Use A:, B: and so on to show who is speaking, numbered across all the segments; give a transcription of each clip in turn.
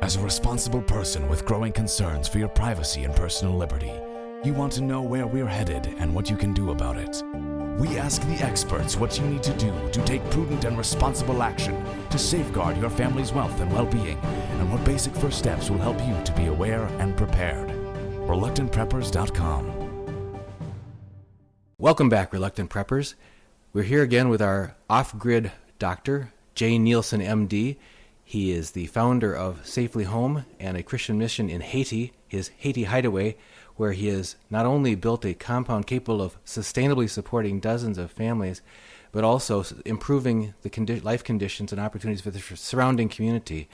A: As a responsible person with growing concerns for your privacy and personal liberty, you want to know where we're headed and what you can do about it. We ask the experts what you need to do to take prudent and responsible action to safeguard your family's wealth and well-being, and what basic first steps will help you to be aware and prepared. ReluctantPreppers.com.
B: Welcome back, Reluctant Preppers. We're here again with our off-grid doctor, J. Nielsen MD. He is the founder of Safely Home and a Christian mission in Haiti, his Haiti Hideaway, where he has not only built a compound capable of sustainably supporting dozens of families, but also improving the life conditions and opportunities for the surrounding community.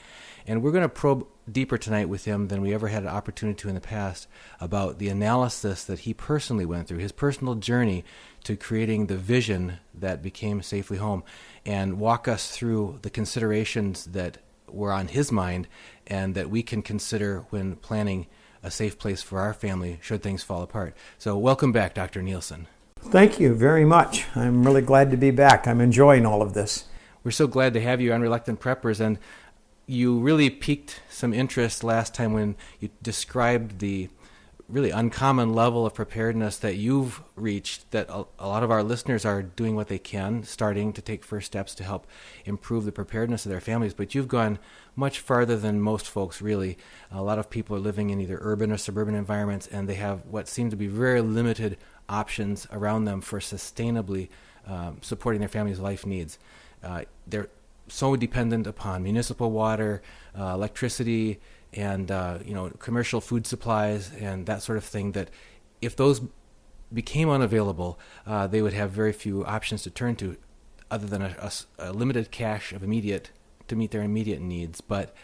B: And we're going to probe deeper tonight with him than we ever had an opportunity to in the past about the analysis that he personally went through, his personal journey to creating the vision that became Safely Home, and walk us through the considerations that were on his mind and that we can consider when planning a safe place for our family should things fall apart. So welcome back, Dr. Nielsen.
C: Thank you very much. I'm really glad to be back. I'm enjoying all of this.
B: We're so glad to have you on Reluctant Preppers, and you really piqued some interest last time when you described the really uncommon level of preparedness that you've reached, that a lot of our listeners are doing what they can, starting to take first steps to help improve the preparedness of their families. But you've gone much farther than most folks, really. A lot of people are living in either urban or suburban environments, and they have what seem to be very limited options around them for sustainably supporting their family's life needs. They're so dependent upon municipal water, electricity, and commercial food supplies and that sort of thing, that if those became unavailable, they would have very few options to turn to other than a limited cache of to meet their immediate needs. But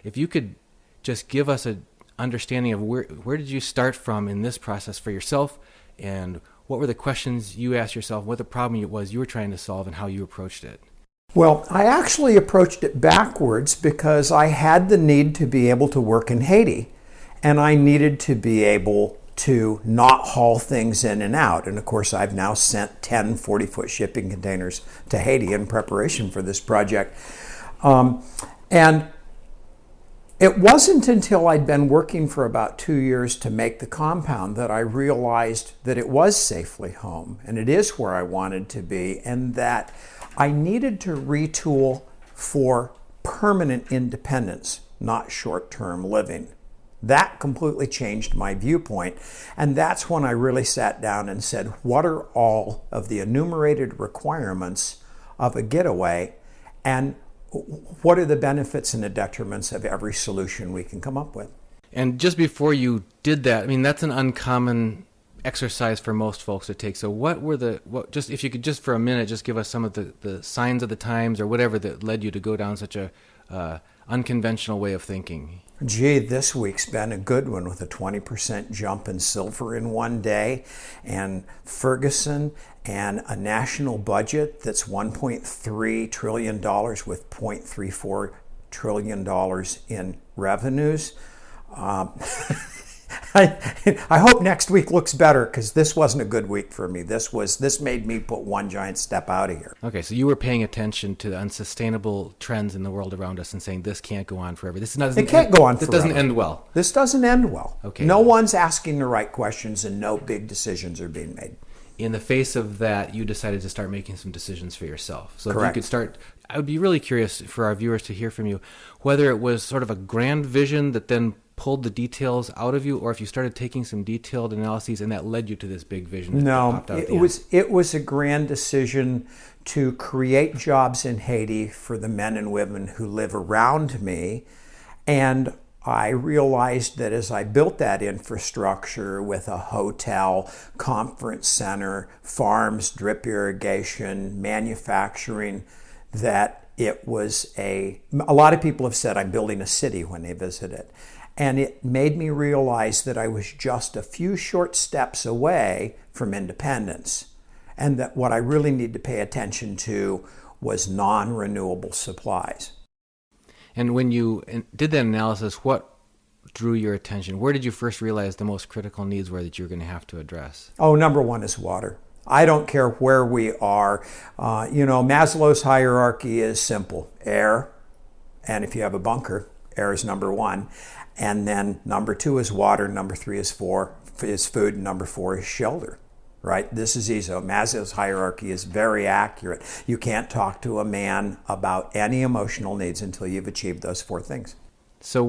B: if you could just give us an understanding of where did you start from in this process for yourself, and what were the questions you asked yourself, what the problem was you were trying to solve, and how you approached it.
C: Well, I actually approached it backwards because I had the need to be able to work in Haiti, and I needed to be able to not haul things in and out. And of course, I've now sent 10 40-foot shipping containers to Haiti in preparation for this project. And it wasn't until I'd been working for about 2 years to make the compound that I realized that it was Safely Home, and it is where I wanted to be, and that I needed to retool for permanent independence, not short-term living. That completely changed my viewpoint, and that's when I really sat down and said, what are all of the enumerated requirements of a getaway, and what are the benefits and the detriments of every solution we can come up with?
B: And just before you did that, I mean, that's an uncommon exercise for most folks to take. So just if you could just for a minute just give us some of the signs of the times or whatever that led you to go down such a unconventional way of thinking.
C: Gee, this week's been a good one with a 20% jump in silver in one day, and Ferguson, and a national budget that's $1.3 trillion with $0.34 trillion in revenues. I hope next week looks better, because this wasn't a good week for me. This made me put one giant step out of here.
B: Okay, so you were paying attention to the unsustainable trends in the world around us and saying this can't go on forever.
C: It can't go on forever.
B: This doesn't end well.
C: This doesn't end well.
B: Okay.
C: No one's asking the right questions, and no big decisions are being made.
B: In the face of that, you decided to start making some decisions for yourself. So
C: Correct.
B: If you could start, I would be really curious for our viewers to hear from you, whether it was sort of a grand vision that then pulled the details out of you, or if you started taking some detailed analyses and that led you to this big vision that popped out.
C: It was a grand decision to create jobs in Haiti for the men and women who live around me, and I realized that as I built that infrastructure with a hotel, conference center, farms, drip irrigation, manufacturing, that it was a lot of people have said I'm building a city when they visit it. And it made me realize that I was just a few short steps away from independence, and that what I really need to pay attention to was non-renewable supplies.
B: And when you did that analysis, what drew your attention? Where did you first realize the most critical needs were that you were going to have to address?
C: Oh, number one is water. I don't care where we are. Maslow's hierarchy is simple: air, and if you have a bunker, Air is number one. And then number two is water. Number three is food. And number four is shelter. Right? This is easy. Maslow's hierarchy is very accurate. You can't talk to a man about any emotional needs until you've achieved those four things.
B: So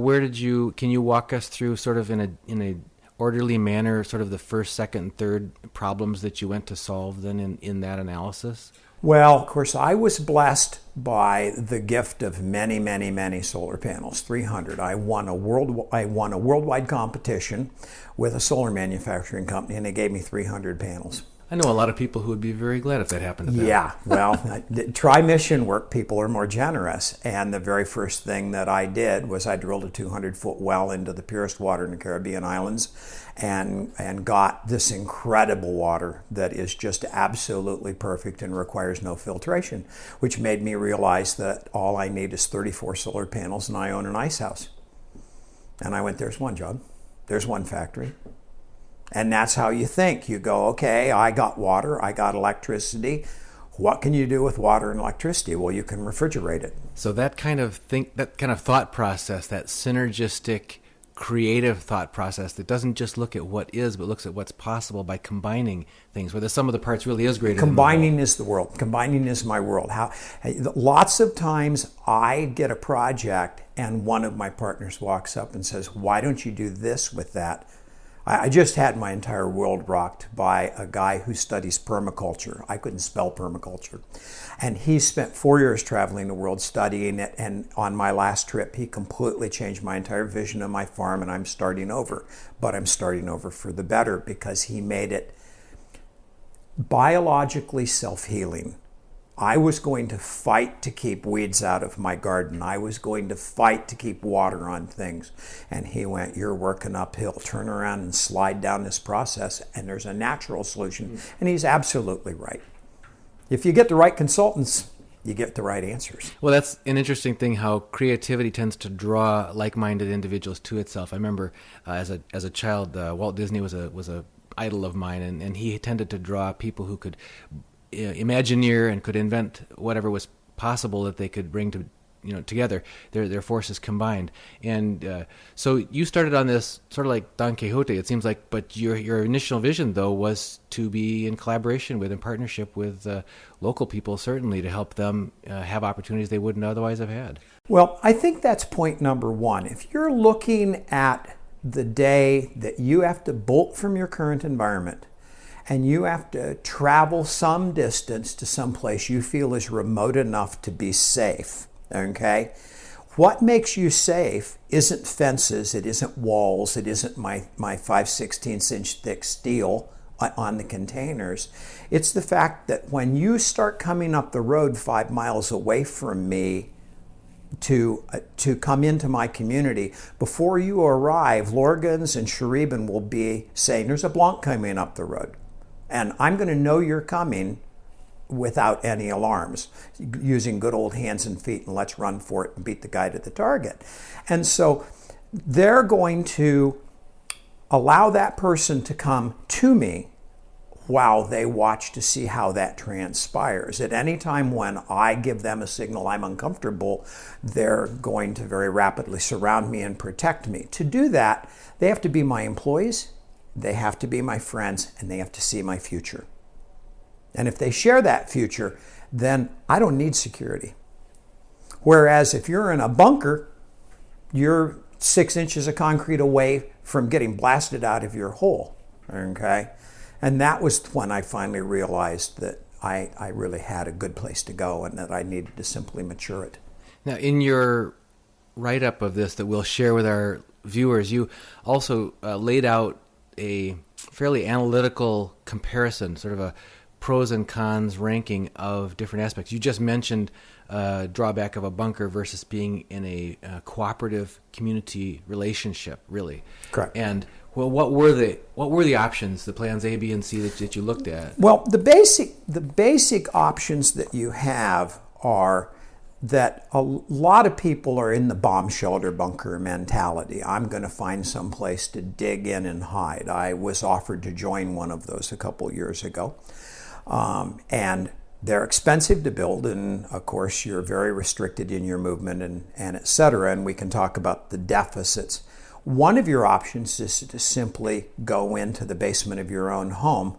B: can you walk us through sort of in a orderly manner, sort of the first, second, and third problems that you went to solve then in that analysis?
C: Well, of course, I was blessed by the gift of many, many, many solar panels, 300. I won a worldwide competition with a solar manufacturing company, and they gave me 300 panels.
B: I know a lot of people who would be very glad if that happened to them.
C: Yeah, well, try mission work. People are more generous. And the very first thing that I did was I drilled a 200-foot well into the purest water in the Caribbean islands and got this incredible water that is just absolutely perfect and requires no filtration, which made me realize that all I need is 34 solar panels and I own an ice house. And I went, there's one job. There's one factory. And that's how you think. You go, okay, I got water, I got electricity. What can you do with water and electricity? Well, you can refrigerate it.
B: So that kind of thought process, that synergistic, creative thought process that doesn't just look at what is, but looks at what's possible by combining things, where the sum of the parts really is greater.
C: Combining is the world. Combining is my world. Lots of times I get a project and one of my partners walks up and says, why don't you do this with that? I just had my entire world rocked by a guy who studies permaculture. I couldn't spell permaculture. And he spent 4 years traveling the world studying it. And on my last trip, he completely changed my entire vision of my farm, and I'm starting over. But I'm starting over for the better because he made it biologically self-healing. I was going to fight to keep weeds out of my garden. I was going to fight to keep water on things. And he went, you're working uphill. Turn around and slide down this process, and there's a natural solution. And he's absolutely right. If you get the right consultants, you get the right answers.
B: Well, that's an interesting thing, how creativity tends to draw like-minded individuals to itself. I remember as a child, Walt Disney was a idol of mine, and he tended to draw people who could Imagineer and could invent whatever was possible that they could bring to together, their forces combined. And so you started on this sort of like Don Quixote, it seems like, but your initial vision, though, was to be in collaboration with, in partnership with local people, certainly, to help them have opportunities they wouldn't otherwise have had.
C: Well, I think that's point number one. If you're looking at the day that you have to bolt from your current environment, and you have to travel some distance to some place you feel is remote enough to be safe, okay? What makes you safe isn't fences, it isn't walls, it isn't my 5/16" thick steel on the containers. It's the fact that when you start coming up the road 5 miles away from me to come into my community, before you arrive, Lorgans and Shariban will be saying, there's a Blanc coming up the road. And I'm going to know you're coming without any alarms, using good old hands and feet, and let's run for it and beat the guy to the target. And so they're going to allow that person to come to me while they watch to see how that transpires. At any time when I give them a signal I'm uncomfortable, they're going to very rapidly surround me and protect me. To do that, they have to be my employees, they have to be my friends, and they have to see my future. And if they share that future, then I don't need security. Whereas if you're in a bunker, you're 6 inches of concrete away from getting blasted out of your hole, okay? And that was when I finally realized that I really had a good place to go and that I needed to simply mature it.
B: Now, in your write-up of this that we'll share with our viewers, you also laid out a fairly analytical comparison, sort of a pros and cons ranking of different aspects. You just mentioned drawback of a bunker versus being in a cooperative community relationship, really.
C: Correct.
B: And well, what were the options, the plans A, B, and C that you looked at?
C: Well, the basic options that you have are that a lot of people are in the bomb shelter bunker mentality. I'm going to find some place to dig in and hide. I was offered to join one of those a couple years ago. And they're expensive to build, and of course you're very restricted in your movement and et cetera, and we can talk about the deficits. One of your options is to simply go into the basement of your own home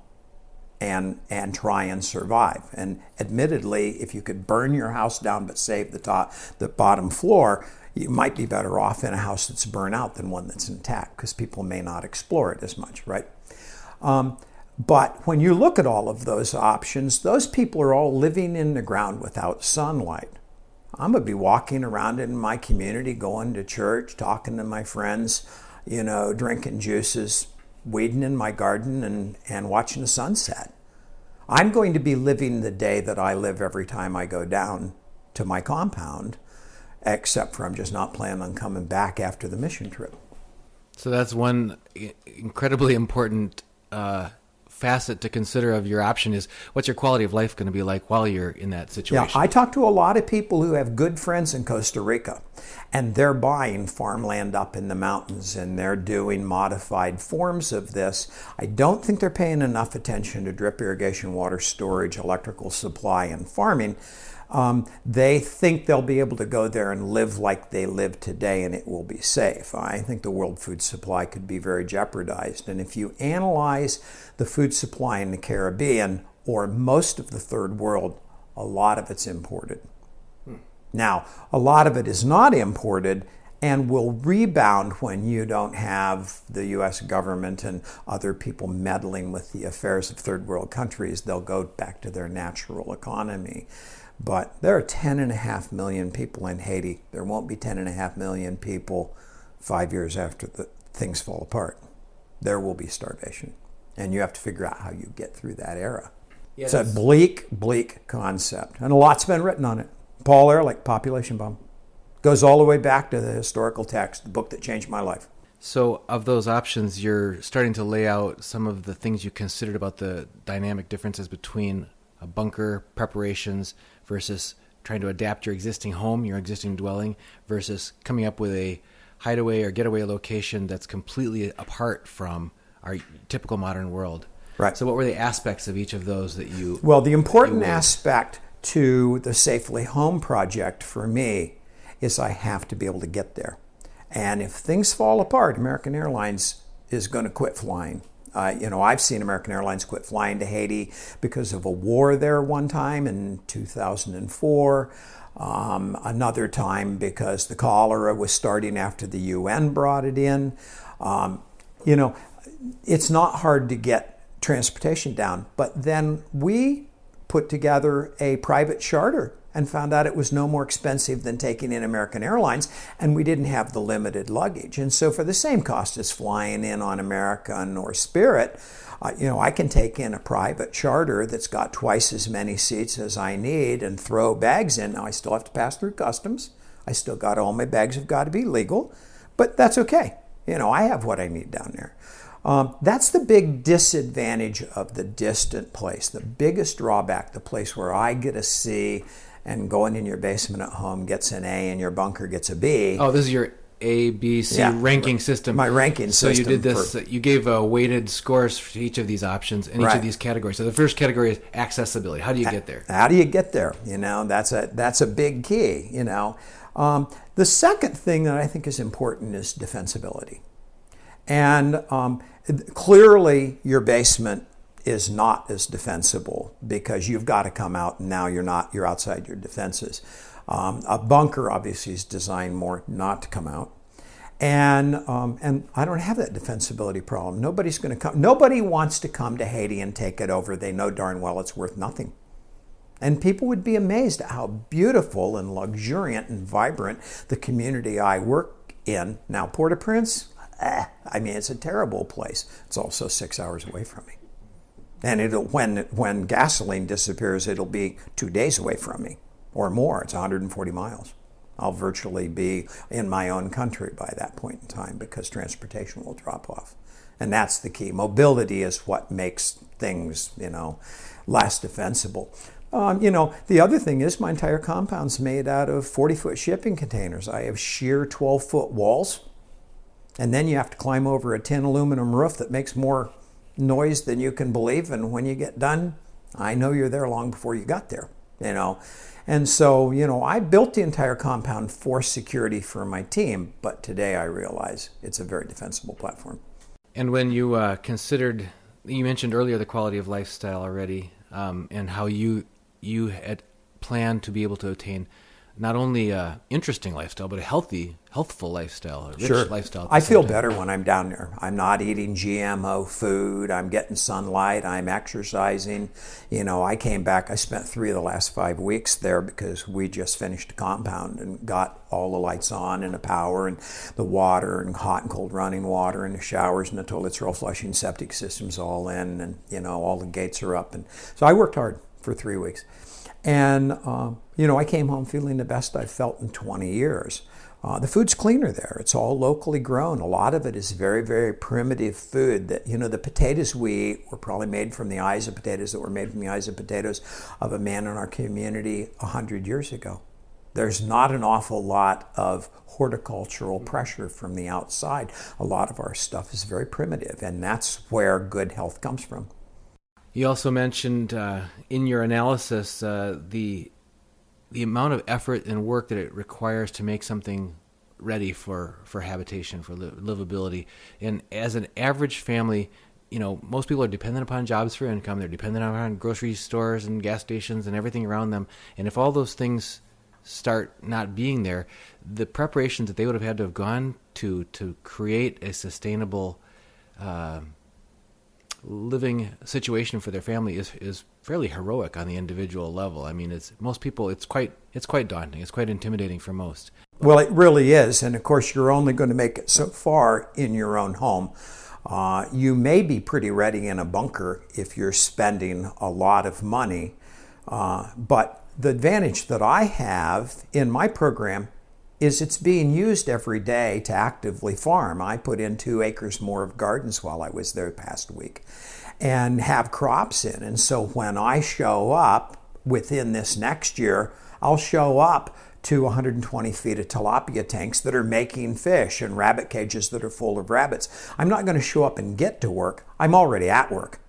C: and try and survive. And admittedly, if you could burn your house down but save the bottom floor, you might be better off in a house that's burnt out than one that's intact, because people may not explore it as much, right? But when you look at all of those options, those people are all living in the ground without sunlight. I'm going to be walking around in my community, going to church, talking to my friends, drinking juices, weeding in my garden, and watching the sunset. I'm going to be living the day that I live every time I go down to my compound, except for I'm just not planning on coming back after the mission trip.
B: So that's one incredibly important facet to consider of your option is what's your quality of life going to be like while you're in that situation?
C: Yeah, I talk to a lot of people who have good friends in Costa Rica, and they're buying farmland up in the mountains, and they're doing modified forms of this. I don't think they're paying enough attention to drip irrigation, water storage, electrical supply, and farming. They think they'll be able to go there and live like they live today, and it will be safe. I think the world food supply could be very jeopardized. And if you analyze the food supply in the Caribbean, or most of the third world, a lot of it's imported. Now, a lot of it is not imported and will rebound when you don't have the U.S. government and other people meddling with the affairs of third world countries. They'll go back to their natural economy. But there are 10.5 million people in Haiti. There won't be 10.5 million people 5 years after things fall apart. There will be starvation. And you have to figure out how you get through that era. Yeah, it's a bleak concept. And a lot's been written on it. Paul Ehrlich, Population Bomb. Goes all the way back to the historical text, the book that changed my life.
B: So of those options, you're starting to lay out some of the things you considered about the dynamic differences between bunker preparations versus trying to adapt your existing home, your existing dwelling, versus coming up with a hideaway or getaway location that's completely apart from our typical modern world.
C: Right.
B: So what were the aspects of each of those that you...
C: Well, the important aspect to the Safely Home project for me is I have to be able to get there. And if things fall apart, American Airlines is going to quit flying. I've seen American Airlines quit flying to Haiti because of a war there one time in 2004. Another time because the cholera was starting after the UN brought it in. It's not hard to get transportation down. But then we put together a private charter and found out it was no more expensive than taking in American Airlines, and we didn't have the limited luggage. And so for the same cost as flying in on American or Spirit, I can take in a private charter that's got twice as many seats as I need and throw bags in. Now, I still have to pass through customs. I still got all my bags have got to be legal, but that's okay. I have what I need down there. That's the big disadvantage of the distant place. The biggest drawback, the place where I get a C and going in your basement at home gets an A and your bunker gets a B.
B: Oh, this is your A, B, C ranking system.
C: My ranking system.
B: So you did this, you gave weighted scores for each of these options in each of these categories. So the first category is accessibility. How do you get there?
C: How do you get there? That's a big key, The second thing that I think is important is defensibility. And clearly your basement is not as defensible because you've got to come out and now you're outside your defenses. A bunker obviously is designed more not to come out. And I don't have that defensibility problem. Nobody's going to come. Nobody wants to come to Haiti and take it over. They know darn well it's worth nothing. And people would be amazed at how beautiful and luxuriant and vibrant the community I work in. Now, Port-au-Prince, it's a terrible place. It's also 6 hours away from me. And when gasoline disappears, it'll be 2 days away from me or more. It's 140 miles. I'll virtually be in my own country by that point in time because transportation will drop off. And that's the key. Mobility is what makes things, less defensible. The other thing is my entire compound's made out of 40-foot shipping containers. I have sheer 12-foot walls. And then you have to climb over a tin aluminum roof that makes more noise than you can believe. And when you get done, I know you're there long before you got there, And so, I built the entire compound for security for my team, but today I realize it's a very defensible platform.
B: And when you considered, you mentioned earlier the quality of lifestyle already, and how you had planned to be able to attain not only a interesting lifestyle, but a healthful lifestyle, a rich lifestyle.
C: I feel better when I'm down there. I'm not eating GMO food. I'm getting sunlight. I'm exercising. I came back. I spent 3 of the last 5 weeks there because we just finished a compound and got all the lights on and the power and the water and hot and cold running water and the showers and the toilets are all flushing, septic systems all in, and all the gates are up. And so I worked hard for 3 weeks. And, I came home feeling the best I've felt in 20 years. The food's cleaner there. It's all locally grown. A lot of it is very, very primitive food that, the potatoes we eat were probably made from the eyes of potatoes that were made from the eyes of potatoes of a man in our community 100 years ago. There's not an awful lot of horticultural pressure from the outside. A lot of our stuff is very primitive, and that's where good health comes from.
B: You also mentioned in your analysis the amount of effort and work that it requires to make something ready for habitation, for livability. And as an average family, most people are dependent upon jobs for income. They're dependent upon grocery stores and gas stations and everything around them. And if all those things start not being there, the preparations that they would have had to have gone to create a sustainable living situation for their family is fairly heroic on the individual level. I mean, it's quite daunting. It's quite intimidating for most.
C: Well, it really is. And of course, you're only going to make it so far in your own home. You may be pretty ready in a bunker if you're spending a lot of money. But the advantage that I have in my program is it's being used every day to actively farm. I put in 2 acres more of gardens while I was there past week and have crops in. And so when I show up within this next year, I'll show up to 120 feet of tilapia tanks that are making fish and rabbit cages that are full of rabbits. I'm not going to show up and get to work. I'm already at work.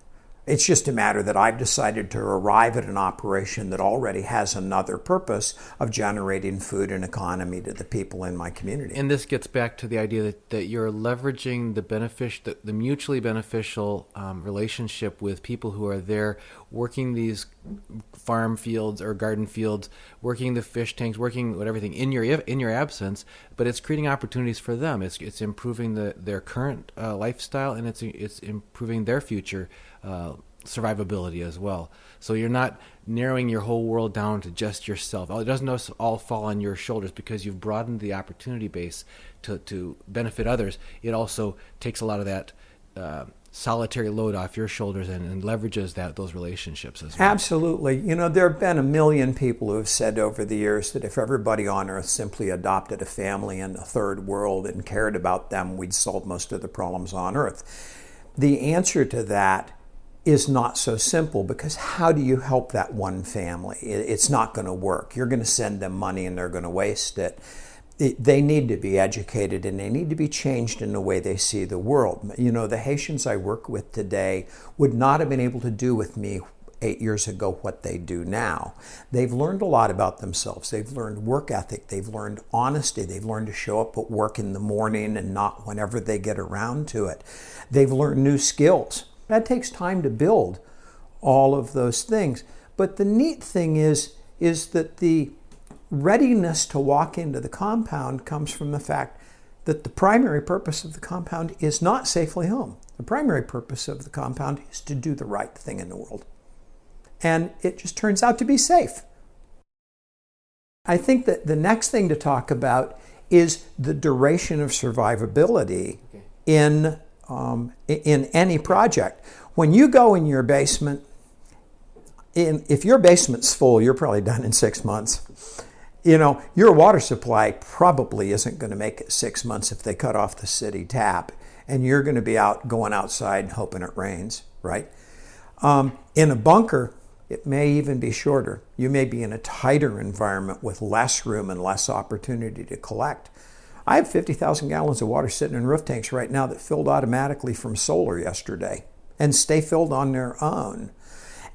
C: It's just a matter that I've decided to arrive at an operation that already has another purpose of generating food and economy to the people in my community.
B: And this gets back to the idea that you're leveraging the mutually beneficial relationship with people who are there working these farm fields or garden fields, working the fish tanks, working everything in your absence, but it's creating opportunities for them. It's improving their current lifestyle, and it's improving their future survivability as well. So you're not narrowing your whole world down to just yourself. It doesn't all fall on your shoulders because you've broadened the opportunity base to benefit others. It also takes a lot of that solitary load off your shoulders and leverages those relationships as well.
C: Absolutely. There have been 1 million people who have said over the years that if everybody on Earth simply adopted a family in the third world and cared about them, we'd solve most of the problems on Earth. The answer to that is not so simple, because how do you help that one family? It's not going to work. You're going to send them money and they're going to waste it. They need to be educated and they need to be changed in the way they see the world. The Haitians I work with today would not have been able to do with me 8 years ago what they do now. They've learned a lot about themselves. They've learned work ethic. They've learned honesty. They've learned to show up at work in the morning and not whenever they get around to it. They've learned new skills. That takes time to build all of those things. But the neat thing is that the readiness to walk into the compound comes from the fact that the primary purpose of the compound is not safely home. The primary purpose of the compound is to do the right thing in the world. And it just turns out to be safe. I think that the next thing to talk about is the duration of survivability in any project. When you go in your basement, if your basement's full, you're probably done in 6 months. Your water supply probably isn't going to make it 6 months if they cut off the city tap, and you're going to be going outside hoping it rains, right? In a bunker, it may even be shorter. You may be in a tighter environment with less room and less opportunity to collect. I have 50,000 gallons of water sitting in roof tanks right now that filled automatically from solar yesterday and stay filled on their own.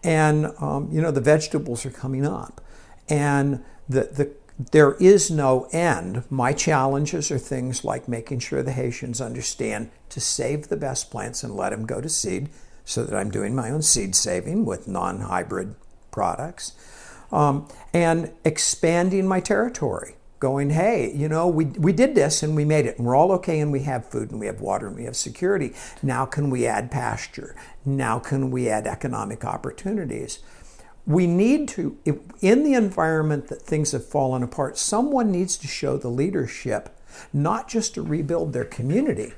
C: And, the vegetables are coming up. And there is no end. My challenges are things like making sure the Haitians understand to save the best plants and let them go to seed, so that I'm doing my own seed saving with non-hybrid products, and expanding my territory. Going, hey, we did this and we made it and we're all okay and we have food and we have water and we have security. Now can we add pasture? Now can we add economic opportunities? We need to, in the environment that things have fallen apart, someone needs to show the leadership, not just to rebuild their community,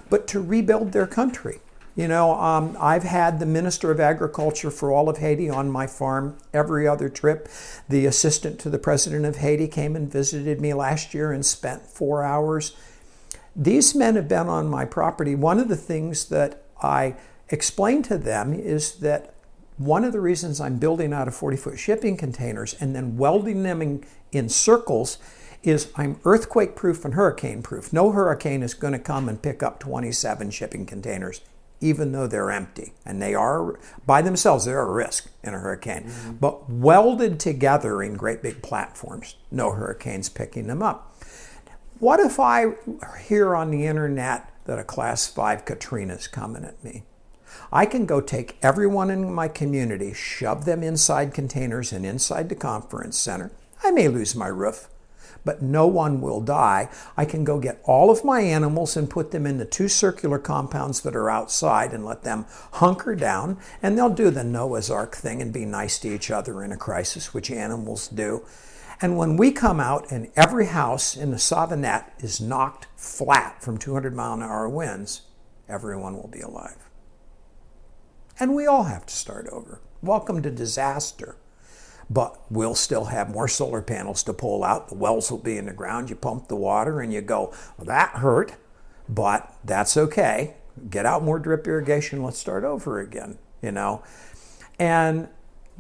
C: but to rebuild their country. I've had the Minister of Agriculture for all of Haiti on my farm every other trip. The assistant to the President of Haiti came and visited me last year and spent 4 hours. These men have been on my property. One of the things that I explained to them is that one of the reasons I'm building out of 40-foot shipping containers and then welding them in circles is I'm earthquake-proof and hurricane-proof. No hurricane is going to come and pick up 27 shipping containers, even though they're empty. And they are, by themselves, they're a risk in a hurricane. Mm-hmm. But welded together in great big platforms, no hurricane's picking them up. What if I hear on the internet that a Class 5 Katrina's coming at me? I can go take everyone in my community, shove them inside containers and inside the conference center. I may lose my roof, but no one will die. I can go get all of my animals and put them in the 2 circular compounds that are outside and let them hunker down, and they'll do the Noah's Ark thing and be nice to each other in a crisis, which animals do. And when we come out and every house in the Savanette is knocked flat from 200-mile-an-hour winds, everyone will be alive. And we all have to start over. Welcome to disaster. But we'll still have more solar panels to pull out. The wells will be in the ground. You pump the water and you go, well, that hurt, but that's okay. Get out more drip irrigation. Let's start over again, And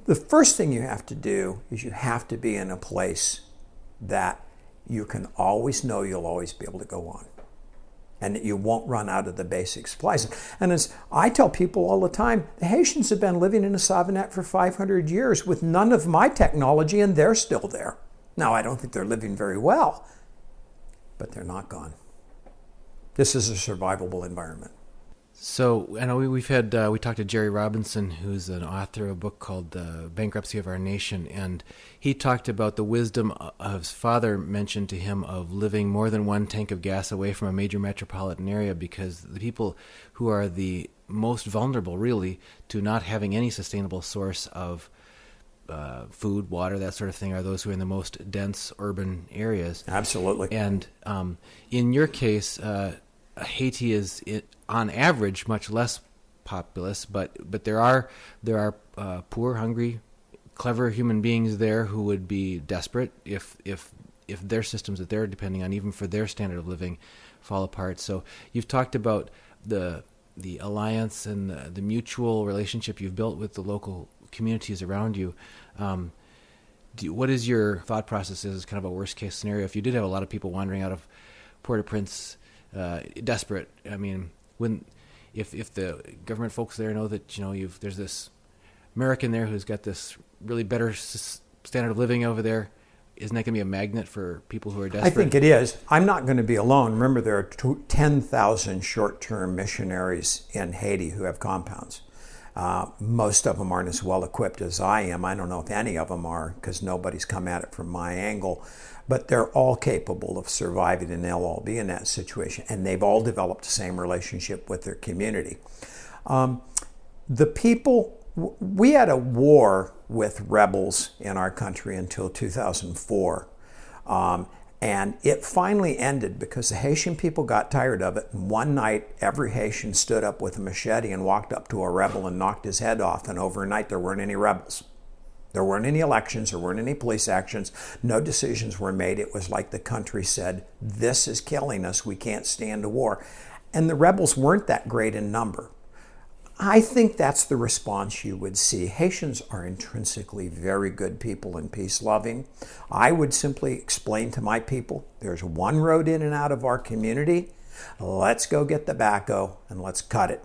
C: the first thing you have to do is you have to be in a place that you can always know you'll always be able to go on, and that you won't run out of the basic supplies. And as I tell people all the time, the Haitians have been living in a Savanette for 500 years with none of my technology, and they're still there. Now, I don't think they're living very well, but they're not gone. This is a survivable environment.
B: So I know we talked to Jerry Robinson, who's an author of a book called The Bankruptcy of Our Nation, and he talked about the wisdom of his father mentioned to him of living more than one tank of gas away from a major metropolitan area, because the people who are the most vulnerable, really, to not having any sustainable source of food, water, that sort of thing, are those who are in the most dense urban areas.
C: Absolutely.
B: And in your case, Haiti is, on average, much less populous, but there are poor, hungry, clever human beings there who would be desperate if their systems that they're depending on, even for their standard of living, fall apart. So you've talked about the alliance and the mutual relationship you've built with the local communities around you. What is your thought process as kind of a worst case scenario if you did have a lot of people wandering out of Port-au-Prince desperate? I mean, if the government folks there know that there's this American there who's got this really better standard of living over there, isn't that going to be a magnet for people who are desperate?
C: I think it is. I'm not going to be alone. Remember, there are 10,000 short-term missionaries in Haiti who have compounds. Most of them aren't as well equipped as I am. I don't know if any of them are, because nobody's come at it from my angle. But they're all capable of surviving, and they'll all be in that situation. And they've all developed the same relationship with their community. The people, we had a war with rebels in our country until 2004. And it finally ended because the Haitian people got tired of it. And one night, every Haitian stood up with a machete and walked up to a rebel and knocked his head off. And overnight, there weren't any rebels. There weren't any elections, there weren't any police actions, no decisions were made. It was like the country said, this is killing us, we can't stand a war. And the rebels weren't that great in number. I think that's the response you would see. Haitians are intrinsically very good people and peace-loving. I would simply explain to my people, there's one road in and out of our community. Let's go get the backhoe and let's cut it.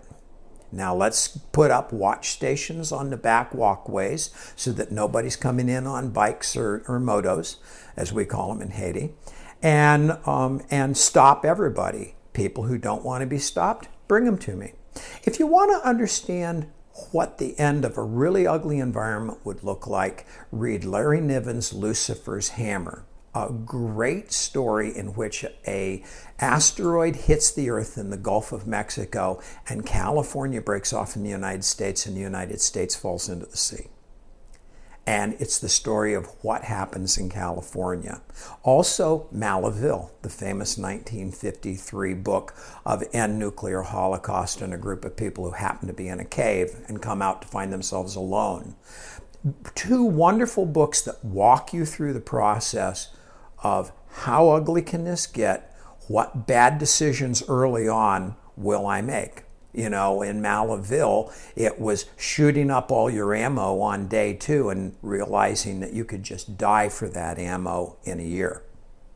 C: Now let's put up watch stations on the back walkways so that nobody's coming in on bikes or motos, as we call them in Haiti, and stop everybody. People who don't want to be stopped, bring them to me. If you want to understand what the end of a really ugly environment would look like, read Larry Niven's Lucifer's Hammer, a great story in which a asteroid hits the Earth in the Gulf of Mexico and California breaks off in the United States and the United States falls into the sea. And it's the story of what happens in California. Also, Malaville, the famous 1953 book of End Nuclear Holocaust, and a group of people who happen to be in a cave and come out to find themselves alone. Two wonderful books that walk you through the process of how ugly can this get, what bad decisions early on will I make. You know, in Malaville, it was shooting up all your ammo on day 2 and realizing that you could just die for that ammo in a year.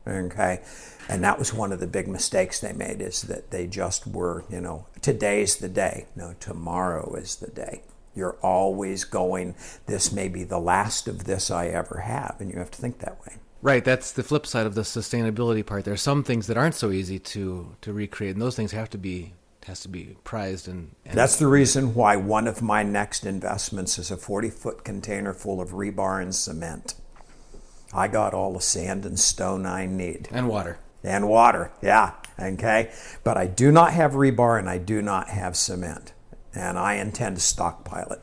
C: Okay? And that was one of the big mistakes they made, is that they just were, you know, today's the day. No, tomorrow is the day. You're always going, this may be the last of this I ever have, and you have to think that way.
B: Right, that's the flip side of the sustainability part. There are some things that aren't so easy to recreate, and those things has to be prized. And
C: that's the reason why one of my next investments is a 40-foot container full of rebar and cement. I got all the sand and stone I need.
B: And water.
C: And water, yeah, okay? But I do not have rebar and I do not have cement. And I intend to stockpile it.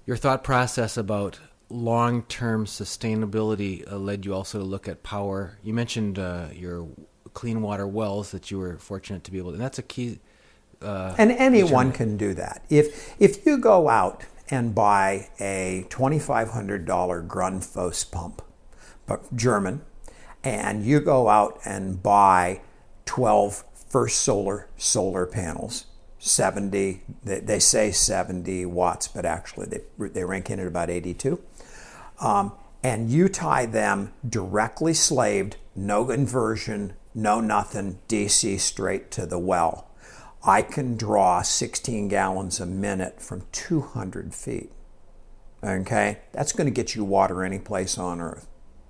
B: Your thought process about long-term sustainability led you also to look at power. You mentioned your clean water wells that you were fortunate to be able to, and that's a key.
C: And anyone can do that. If you go out and buy a $2,500 Grundfos pump, but German, and you go out and buy 12 First solar panels, 70, they say 70 watts, but actually they rank in at about 82. And you tie them directly slaved, no inversion, no nothing, DC straight to the well. I can draw 16 gallons a minute from 200 feet. Okay? That's going to get you water any place on earth.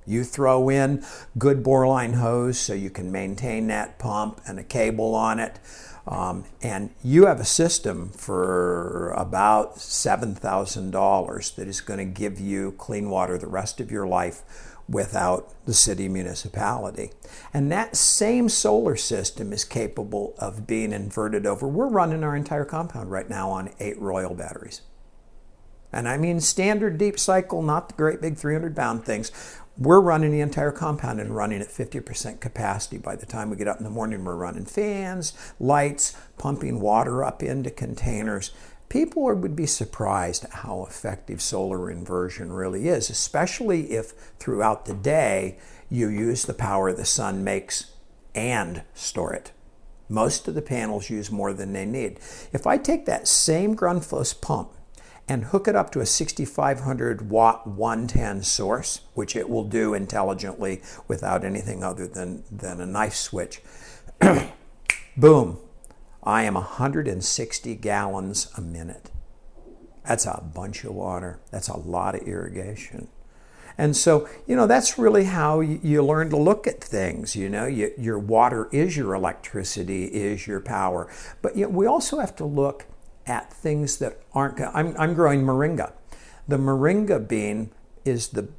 C: You throw in good boreline hose so you can maintain that pump and a cable on it. And you have a system for about $7,000 that is going to give you clean water the rest of your life without the city municipality. And that same solar system is capable of being inverted over. We're running our entire compound right now on 8 Royal batteries. And I mean standard deep cycle, not the great big 300-pound things. We're running the entire compound and running at 50% capacity. By the time we get up in the morning, we're running fans, lights, pumping water up into containers. People would be surprised at how effective solar inversion really is, especially if throughout the day you use the power the sun makes and store it. Most of the panels use more than they need. If I take that same Grundfos pump and hook it up to a 6,500 watt 110 source, which it will do intelligently without anything other than a knife switch, boom, I am 160 gallons a minute. That's a bunch of water. That's a lot of irrigation. And so, that's really how you learn to look at things. Your water is your electricity, is your power. But we also have to look at things that aren't. I'm growing moringa. The moringa bean is the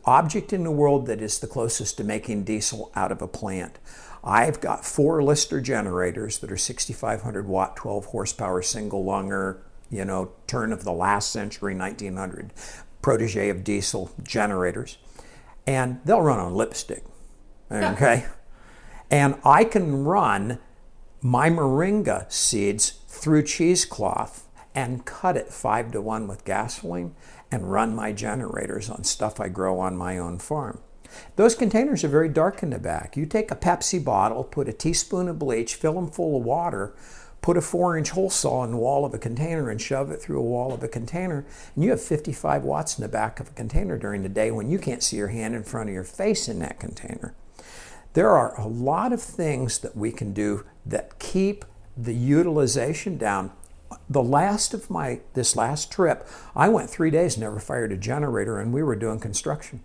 C: object in the world that is the closest to making diesel out of a plant. I've got 4 Lister generators that are 6,500 watt, 12 horsepower, single lunger, turn of the last century, 1900, protege of diesel generators. And they'll run on lipstick, okay? And I can run my moringa seeds through cheesecloth and cut it 5-to-1 with gasoline and run my generators on stuff I grow on my own farm. Those containers are very dark in the back. You take a Pepsi bottle, put a teaspoon of bleach, fill them full of water, put a 4-inch hole saw in the wall of a container and shove it through a wall of a container, and you have 55 watts in the back of a container during the day when you can't see your hand in front of your face in that container. There are a lot of things that we can do that keep the utilization down. This last trip, I went 3 days, never fired a generator, and we were doing construction.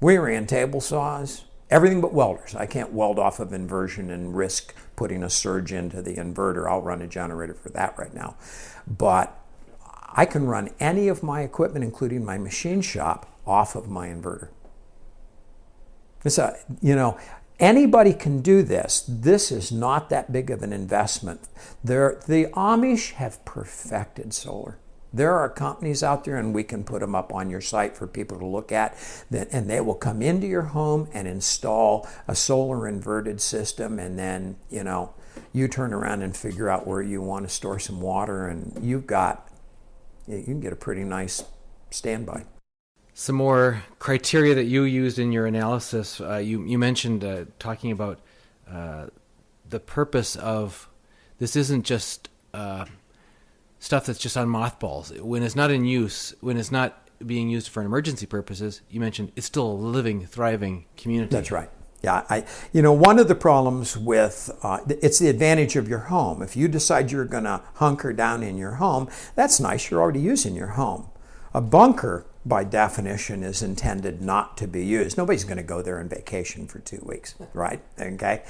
C: We ran table saws, everything but welders. I can't weld off of inversion and risk putting a surge into the inverter. I'll run a generator for that right now. But I can run any of my equipment, including my machine shop, off of my inverter. Anybody can do this. This is not that big of an investment. The Amish have perfected solar. There are companies out there, and we can put them up on your site for people to look at, and they will come into your home and install a solar inverted system, and then, you turn around and figure out where you want to store some water, and you can get a pretty nice standby.
B: Some more criteria that you used in your analysis. You mentioned talking about the purpose of this isn't just stuff that's just on mothballs. When it's not in use, when it's not being used for emergency purposes, you mentioned it's still a living, thriving community.
C: That's right. Yeah, one of the problems with, it's the advantage of your home. If you decide you're going to hunker down in your home, that's nice. You're already using your home. A bunker, by definition, is intended not to be used. Nobody's going to go there on vacation for 2 weeks, right? Okay?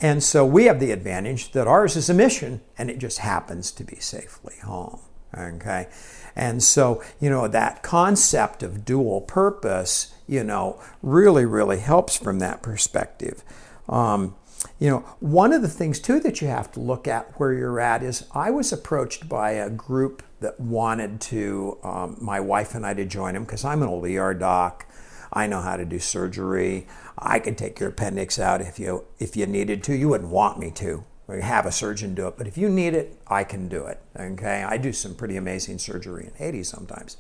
C: And so we have the advantage that ours is a mission, and it just happens to be safely home. Okay? And so, that concept of dual purpose, really, really helps from that perspective. One of the things, too, that you have to look at where you're at is I was approached by a group that wanted my wife and I to join them because I'm an old ER doc. I know how to do surgery. I could take your appendix out if you needed to. You wouldn't want me to. Or have a surgeon do it, but if you need it, I can do it. Okay, I do some pretty amazing surgery in Haiti sometimes.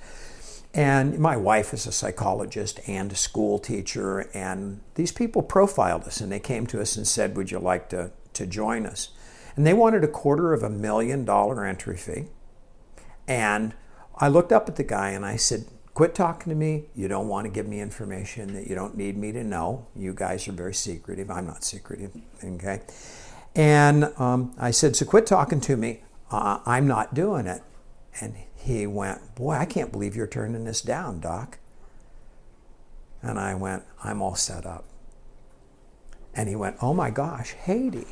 C: And my wife is a psychologist and a school teacher, and these people profiled us, and they came to us and said, would you like to join us? And they wanted $250,000 entry fee. And I looked up at the guy and I said, quit talking to me. You don't want to give me information that you don't need me to know. You guys are very secretive. I'm not secretive, okay? And I said, so quit talking to me. I'm not doing it. And he went, boy, I can't believe you're turning this down, Doc. And I went, I'm all set up. And he went, oh my gosh, Haiti.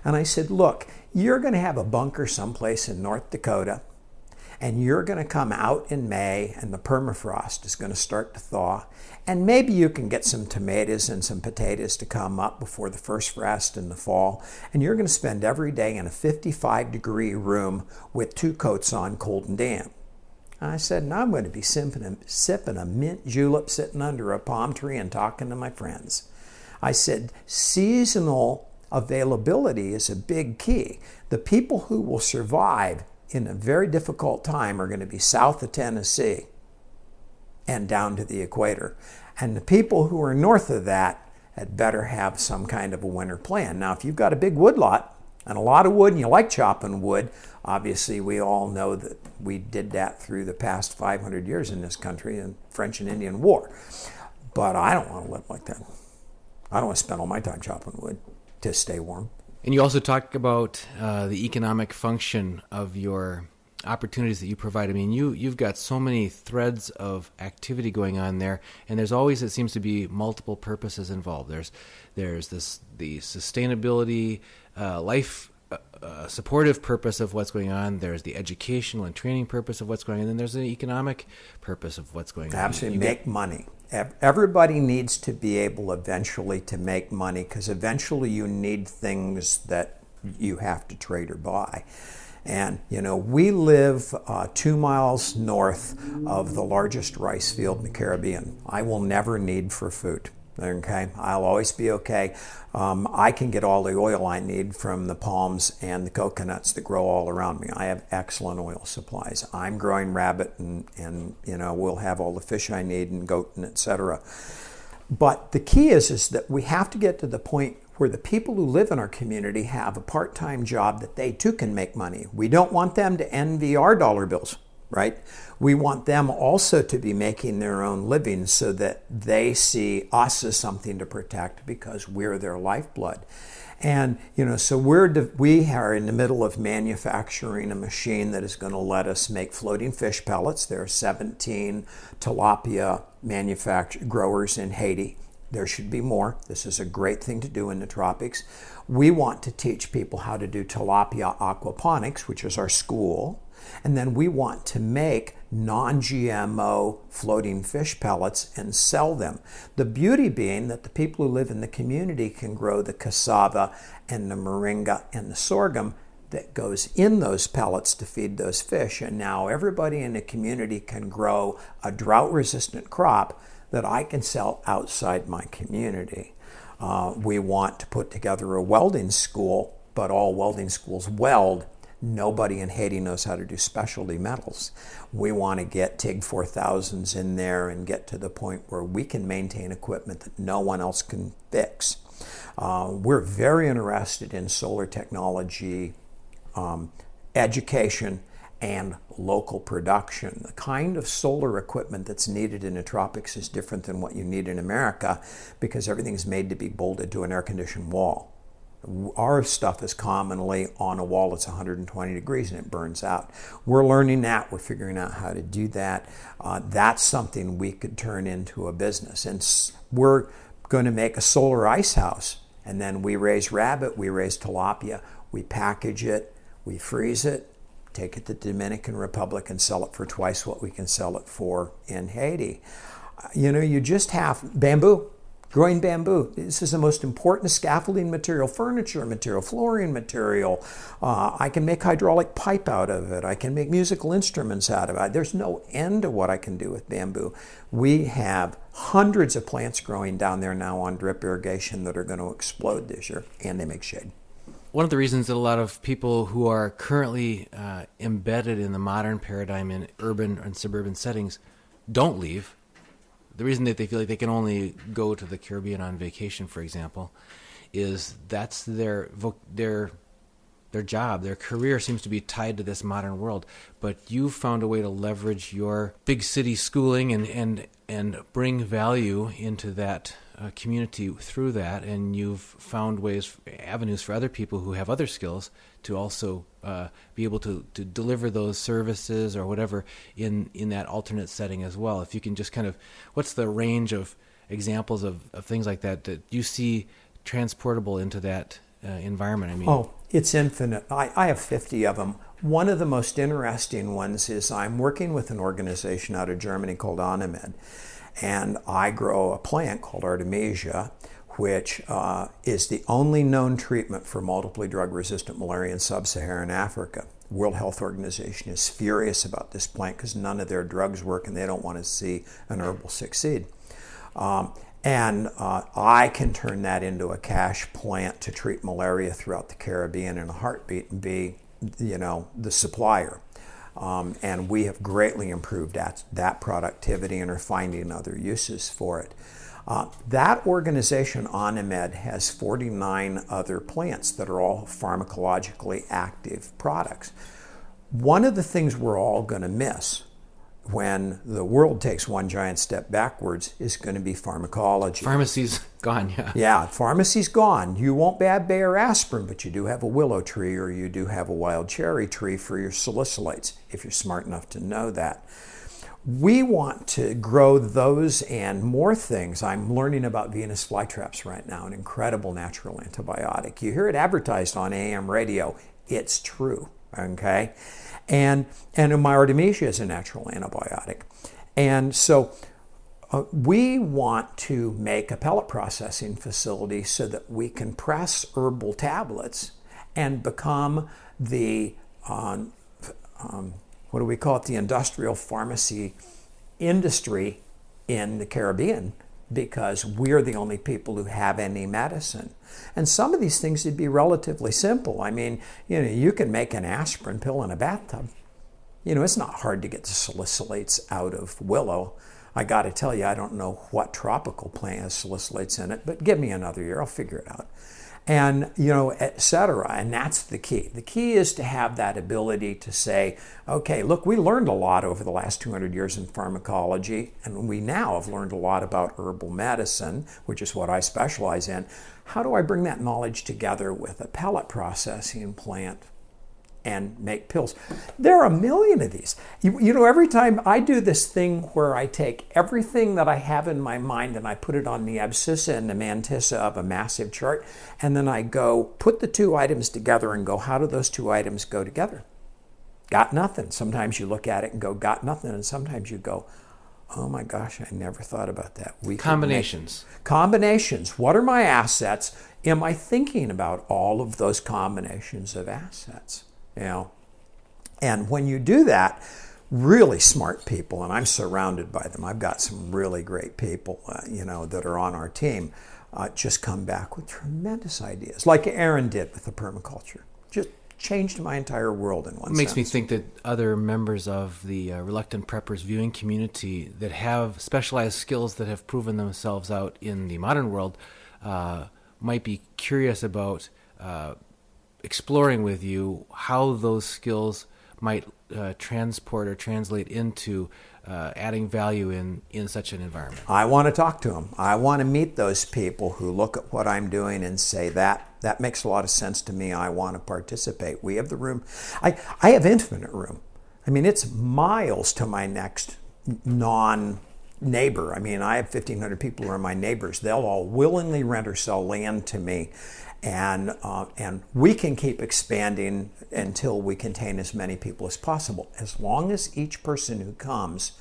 C: And I said, look, you're going to have a bunker someplace in North Dakota, and you're going to come out in May, and the permafrost is going to start to thaw, and maybe you can get some tomatoes and some potatoes to come up before the first frost in the fall, and you're going to spend every day in a 55-degree room with 2 coats on, cold and damp. I said, and I'm going to be sipping a mint julep sitting under a palm tree and talking to my friends. I said, seasonal availability is a big key. The people who will survive in a very difficult time are going to be south of Tennessee and down to the equator. And the people who are north of that had better have some kind of a winter plan. Now, if you've got a big wood lot and a lot of wood and you like chopping wood, obviously we all know that we did that through the past 500 years in this country in French and Indian War. But I don't want to live like that. I don't want to spend all my time chopping wood to stay warm.
B: And you also talk about the economic function of your opportunities that you provide. I mean, you've got so many threads of activity going on there, and there's always, it seems to be, multiple purposes involved. There's the sustainability, life supportive purpose of what's going on. There's the educational and training purpose of what's going on, and then there's the economic purpose of what's going on.
C: Absolutely, make money. Everybody needs to be able eventually to make money, because eventually you need things that you have to trade or buy. And, we live 2 miles north of the largest rice field in the Caribbean. I will never need for food. Okay, I'll always be okay. I can get all the oil I need from the palms and the coconuts that grow all around me. I have excellent oil supplies. I'm growing rabbit, and we'll have all the fish I need, and goat, and etc. But the key is that we have to get to the point where the people who live in our community have a part-time job that they too can make money. We don't want them to envy our dollar bills, right? We want them also to be making their own living so that they see us as something to protect, because we're their lifeblood. And, so we are in the middle of manufacturing a machine that is going to let us make floating fish pellets. There are 17 tilapia growers in Haiti. There should be more. This is a great thing to do in the tropics. We want to teach people how to do tilapia aquaponics, which is our school. And then we want to make non-GMO floating fish pellets and sell them. The beauty being that the people who live in the community can grow the cassava and the moringa and the sorghum that goes in those pellets to feed those fish. And now everybody in the community can grow a drought-resistant crop that I can sell outside my community. We want to put together a welding school, but all welding schools weld. Nobody in Haiti knows how to do specialty metals. We want to get TIG 4000s in there and get to the point where we can maintain equipment that no one else can fix. We're very interested in solar technology, education, and local production. The kind of solar equipment that's needed in the tropics is different than what you need in America because everything's made to be bolted to an air-conditioned wall. Our stuff is commonly on a wall that's 120 degrees and it burns out. We're learning that. We're figuring out how to do that. That's something we could turn into a business. And we're going to make a solar ice house. And then we raise rabbit, we raise tilapia, we package it, we freeze it, take it to the Dominican Republic and sell it for twice what we can sell it for in Haiti. You just have bamboo. Growing bamboo. This is the most important scaffolding material, furniture material, flooring material. I can make hydraulic pipe out of it. I can make musical instruments out of it. There's no end to what I can do with bamboo. We have hundreds of plants growing down there now on drip irrigation that are going to explode this year, and they make shade.
B: One of the reasons that a lot of people who are currently embedded in the modern paradigm in urban and suburban settings don't leave, the reason that they feel like they can only go to the Caribbean on vacation, for example, is that's their job. Their career seems to be tied to this modern world. But you've found a way to leverage your big city schooling and bring value into that community through that. And you've found avenues for other people who have other skills to also be able to deliver those services or whatever in that alternate setting as well. If you can just kind of, what's the range of examples of things like that you see transportable into that environment? I mean,
C: it's infinite. I have 50 of them. One of the most interesting ones is I'm working with an organization out of Germany called Anamed, and I grow a plant called Artemisia, which is the only known treatment for multiply drug-resistant malaria in sub-Saharan Africa. The World Health Organization is furious about this plant because none of their drugs work and they don't want to see an herbal succeed. And I can turn that into a cash plant to treat malaria throughout the Caribbean in a heartbeat and be, the supplier. And we have greatly improved that productivity and are finding other uses for it. That organization, Anamed, has 49 other plants that are all pharmacologically active products. One of the things we're all going to miss when the world takes one giant step backwards is going to be pharmacology.
B: Pharmacy's gone, yeah.
C: Yeah, pharmacy's gone. You won't have Bayer aspirin, but you do have a willow tree or you do have a wild cherry tree for your salicylates, if you're smart enough to know that. We want to grow those and more things. I'm learning about Venus flytraps right now, an incredible natural antibiotic. You hear it advertised on AM radio. It's true, okay? And my Artemisia is a natural antibiotic. And so we want to make a pellet processing facility so that we can press herbal tablets and become the what do we call it? The industrial pharmacy industry in the Caribbean, because we're the only people who have any medicine. And some of these things would be relatively simple. I mean, you can make an aspirin pill in a bathtub. It's not hard to get the salicylates out of willow. I got to tell you, I don't know what tropical plant has salicylates in it, but give me another year, I'll figure it out. and et cetera. And that's the key. The key is to have that ability to say, okay, look, we learned a lot over the last 200 years in pharmacology, and we now have learned a lot about herbal medicine, which is what I specialize in. How do I bring that knowledge together with a pellet processing plant and make pills? There are a million of these. Every time I do this thing where I take everything that I have in my mind and I put it on the abscissa and the mantissa of a massive chart, and then I go put the two items together and go, how do those two items go together? Got nothing. Sometimes you look at it and go, got nothing, and sometimes you go, oh my gosh, I never thought about that.
B: Combinations.
C: Combinations. What are my assets? Am I thinking about all of those combinations of assets? And when you do that, really smart people, and I'm surrounded by them, I've got some really great people, that are on our team, just come back with tremendous ideas, like Aaron did with the permaculture. Just changed my entire world in one sense.
B: It makes me think that other members of the Reluctant Preppers viewing community that have specialized skills that have proven themselves out in the modern world might be curious about exploring with you how those skills might transport or translate into adding value in such an environment.
C: I want to talk to them. I want to meet those people who look at what I'm doing and say, that makes a lot of sense to me. I want to participate. We have the room. I have infinite room. I mean, it's miles to my next non-neighbor. I mean, I have 1,500 people who are my neighbors. They'll all willingly rent or sell land to me. And we can keep expanding until we contain as many people as possible, as long as each person who comes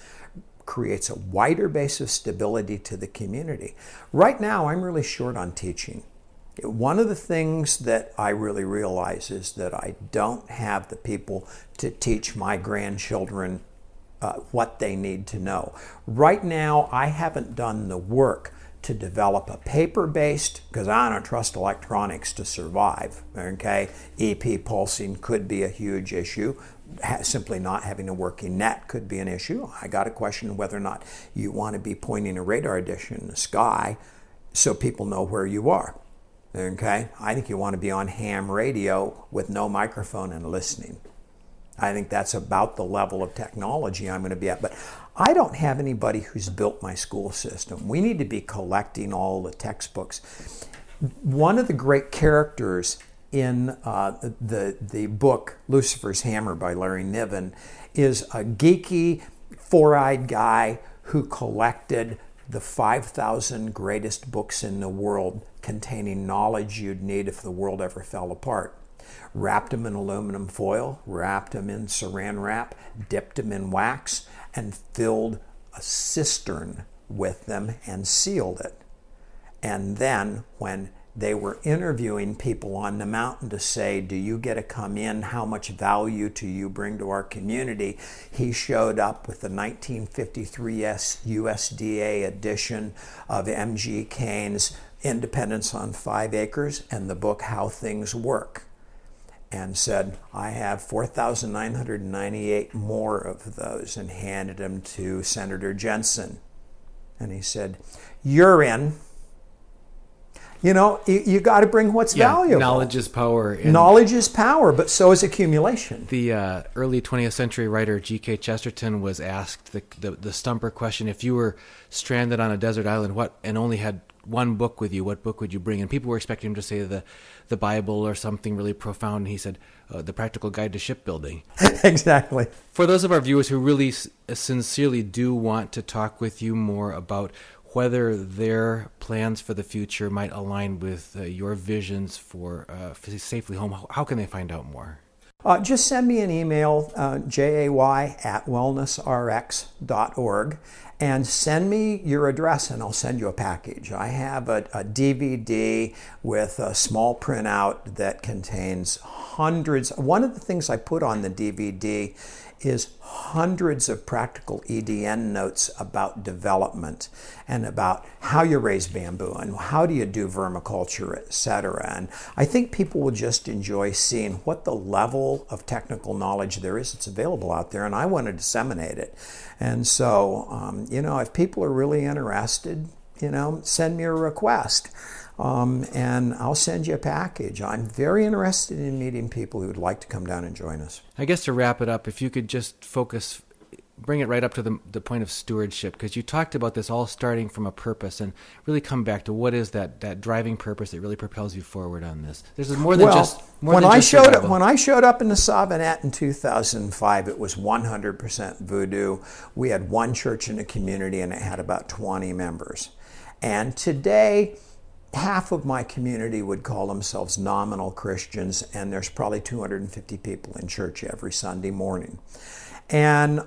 C: creates a wider base of stability to the community. Right now, I'm really short on teaching. One of the things that I really realize is that I don't have the people to teach my grandchildren what they need to know. Right now, I haven't done the work to develop a paper-based, because I don't trust electronics to survive, okay? EP pulsing could be a huge issue. Simply not having a working net could be an issue. I got a question whether or not you want to be pointing a radar dish in the sky so people know where you are, okay? I think you want to be on ham radio with no microphone and listening. I think that's about the level of technology I'm going to be at. But I don't have anybody who's built my school system. We need to be collecting all the textbooks. One of the great characters in the book Lucifer's Hammer by Larry Niven is a geeky, four-eyed guy who collected the 5,000 greatest books in the world containing knowledge you'd need if the world ever fell apart. Wrapped them in aluminum foil, wrapped them in saran wrap, dipped them in wax, and filled a cistern with them and sealed it. And then when they were interviewing people on the mountain to say, do you get to come in? How much value do you bring to our community? He showed up with the 1953 USDA edition of M.G. Keynes' Independence on 5 Acres and the book How Things Work, and said, I have 4,998 more of those, and handed them to Senator Jensen. And he said, you're in. You got to bring what's valuable.
B: Knowledge is power.
C: Knowledge is power, but so is accumulation.
B: The early 20th century writer G.K. Chesterton was asked the stumper question, if you were stranded on a desert island and only had one book with you, what book would you bring? And people were expecting him to say the Bible or something really profound. And he said, The Practical Guide to Shipbuilding.
C: Exactly.
B: For those of our viewers who really sincerely do want to talk with you more about whether their plans for the future might align with your visions for Safely Home, how can they find out more?
C: Just send me an email, jay@wellnessrx.org, and send me your address and I'll send you a package. I have a DVD with a small printout that contains hundreds. One of the things I put on the DVD is hundreds of practical EDN notes about development and about how you raise bamboo and how do you do vermiculture, etc. And I think people will just enjoy seeing what the level of technical knowledge there is that's available out there, and I want to disseminate it. And so, if people are really interested, send me a request. And I'll send you a package. I'm very interested in meeting people who would like to come down and join us.
B: I guess to wrap it up, if you could just bring it right up to the point of stewardship, because you talked about this all starting from a purpose, and really come back to what is that driving purpose that really propels you forward on this. There's more than just
C: when I showed up in the Savanette in 2005, it was 100% voodoo. We had one church in the community, and it had about 20 members. And today, half of my community would call themselves nominal Christians, and there's probably 250 people in church every Sunday morning. And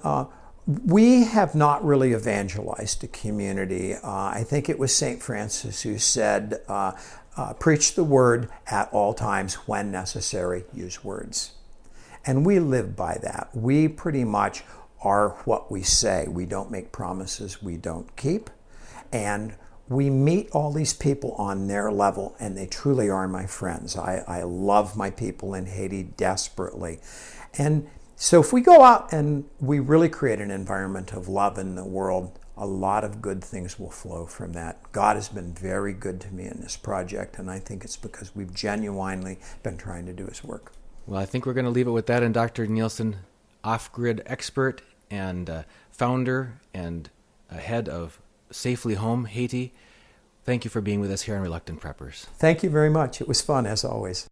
C: we have not really evangelized the community. I think it was St. Francis who said, preach the word at all times, when necessary, use words. And we live by that. We pretty much are what we say. We don't make promises we don't keep. And we meet all these people on their level, and they truly are my friends. I love my people in Haiti desperately. And so if we go out and we really create an environment of love in the world, a lot of good things will flow from that. God has been very good to me in this project, and I think it's because we've genuinely been trying to do his work.
B: Well, I think we're going to leave it with that. And Dr. Nielsen, off-grid expert and founder and head of Safely Home Haiti, thank you for being with us here on Reluctant Preppers.
C: Thank you very much. It was fun, as always.